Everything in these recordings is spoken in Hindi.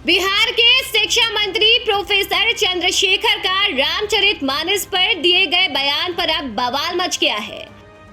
बिहार के शिक्षा मंत्री प्रोफेसर चंद्रशेखर का रामचरितमानस पर दिए गए बयान पर अब बवाल मच गया है।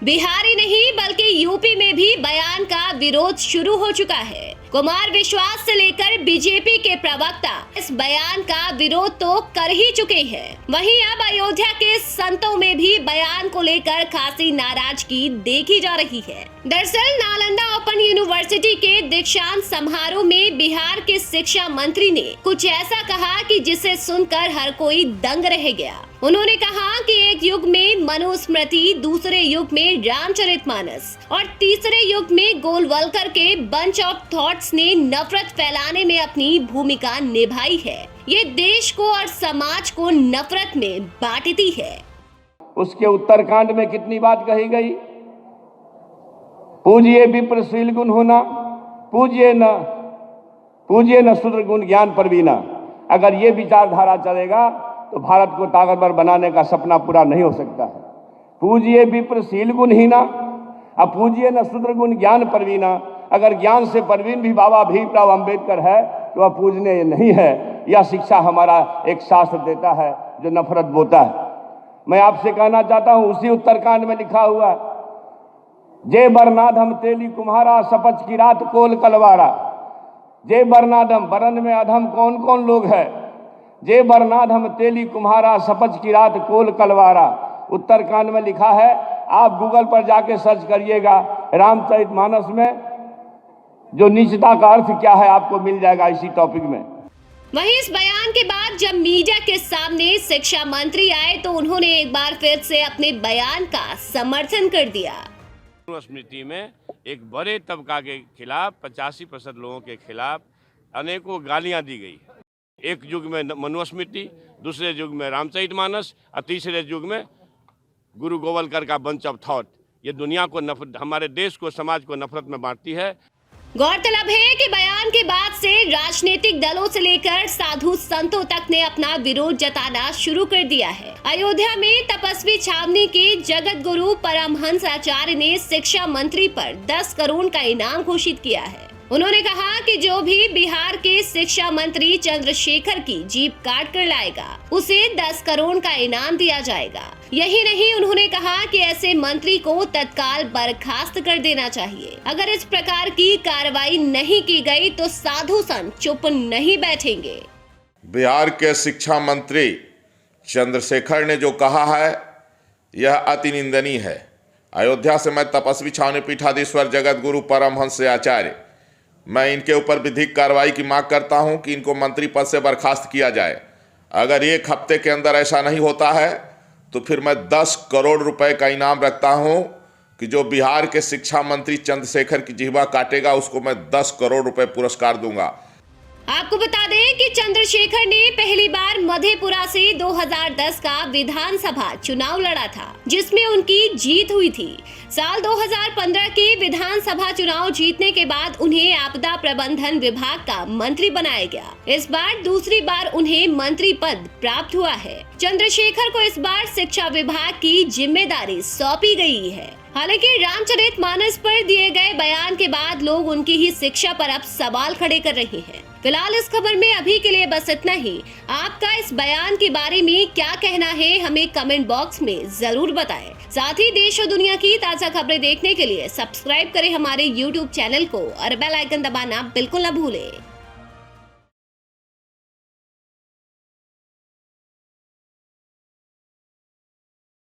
बिहार ही नहीं बल्कि यूपी में भी बयान का विरोध शुरू हो चुका है। कुमार विश्वास से लेकर बीजेपी के प्रवक्ता इस बयान का विरोध तो कर ही चुके हैं। वहीं अब अयोध्या के संतों में भी बयान को लेकर खासी नाराजगी देखी जा रही है। दरअसल नालंदा ओपन यूनिवर्सिटी के दीक्षांत समारोह में बिहार के शिक्षा मंत्री ने कुछ ऐसा कहा कि जिसे सुनकर हर कोई दंग रह गया। उन्होंने कहा कि एक युग में मनुस्मृति, दूसरे युग में रामचरितमानस और तीसरे युग में गोलवलकर के बंच ऑफ थॉट्स ने नफरत फैलाने में अपनी भूमिका निभाई है। ये देश को और समाज को नफरत में बांटती है। उसके उत्तरकांड में कितनी बात कही गई? पूजिए विप्रशील गुण होना, पूजिए न शूद्र गुण ज्ञान परवीना। अगर ये विचारधारा चलेगा तो भारत को ताकतवर बनाने का सपना पूरा नहीं हो सकता है। पूजिए विप्रशील गुण हीना, अब पूजिए न शूद्र गुण ज्ञान परवीना। अगर ज्ञान से परवीन भी बाबा भीमराव अंबेडकर है तो वह पूजने नहीं है। यह शिक्षा हमारा एक शास्त्र देता है जो नफरत बोता है। मैं आपसे कहना चाहता हूं, उसी उत्तरकांड में लिखा हुआ, जय बरनाधम तेली कुम्हारा, सपच की रात कोल कलवारा। जय बरनाधम, बरन में अधम कौन कौन लोग है? जय बरनाधम तेली कुम्हारा, सपच की रात कोल कलवारा। उत्तरकांड में लिखा है, आप गूगल पर जाके सर्च करिएगा, रामचरितमानस में जो नीचता का अर्थ क्या है आपको मिल जाएगा इसी टॉपिक में। वहीं इस बयान के बाद जब मीडिया के सामने शिक्षा मंत्री आए तो उन्होंने एक बार फिर से अपने बयान का समर्थन कर दिया। मनुस्मृति में एक बड़े तबका के खिलाफ 85% लोगों के खिलाफ अनेकों गालियां दी गई। एक युग में मनुस्मृति, दूसरे युग में रामचरितमानस और तीसरे युग में गुरु गोवलकर का बंच ऑफ थॉट। ये दुनिया को हमारे देश को, समाज को नफरत में बांटती है। गौरतलब है कि बयान के बाद से राजनीतिक दलों से लेकर साधु संतों तक ने अपना विरोध जताना शुरू कर दिया है। अयोध्या में तपस्वी छावनी के जगत गुरु परमहंस आचार्य ने शिक्षा मंत्री पर 10 करोड़ का इनाम घोषित किया है। उन्होंने कहा कि जो भी बिहार के शिक्षा मंत्री चंद्रशेखर की जीप काट कर लाएगा उसे 10 करोड़ का इनाम दिया जाएगा। यही नहीं, उन्होंने कहा कि ऐसे मंत्री को तत्काल बर्खास्त कर देना चाहिए। अगर इस प्रकार की कार्रवाई नहीं की गई तो साधु संत चुप नहीं बैठेंगे। बिहार के शिक्षा मंत्री चंद्रशेखर ने जो कहा है यह अति निंदनीय है। अयोध्या से मैं तपस्वी छावनी पीठाधीश्वर जगत गुरु परमहंस आचार्य, मैं इनके ऊपर विधिक कार्रवाई की मांग करता हूं कि इनको मंत्री पद से बर्खास्त किया जाए। अगर 1 हफ्ते के अंदर ऐसा नहीं होता है तो फिर मैं 10 करोड़ रुपए का इनाम रखता हूं कि जो बिहार के शिक्षा मंत्री चंद्रशेखर की जिह्वा काटेगा उसको मैं 10 करोड़ रुपए पुरस्कार दूंगा। आपको बता दें कि चंद्रशेखर ने पहली बार मधेपुरा से 2010 का विधानसभा चुनाव लड़ा था, जिसमें उनकी जीत हुई थी। साल 2015 के विधानसभा चुनाव जीतने के बाद उन्हें आपदा प्रबंधन विभाग का मंत्री बनाया गया। इस बार दूसरी बार उन्हें मंत्री पद प्राप्त हुआ है। चंद्रशेखर को इस बार शिक्षा विभाग की जिम्मेदारी सौंपी गई है। हालांकि रामचरितमानस पर दिए गए बयान के बाद लोग उनकी ही शिक्षा पर अब सवाल खड़े कर रहे हैं। फिलहाल इस खबर में अभी के लिए बस इतना ही। आपका इस बयान के बारे में क्या कहना है हमें कमेंट बॉक्स में जरूर बताएं। साथ ही देश और दुनिया की ताजा खबरें देखने के लिए सब्सक्राइब करें हमारे YouTube चैनल को और बेल आइकन दबाना बिल्कुल न भूलें।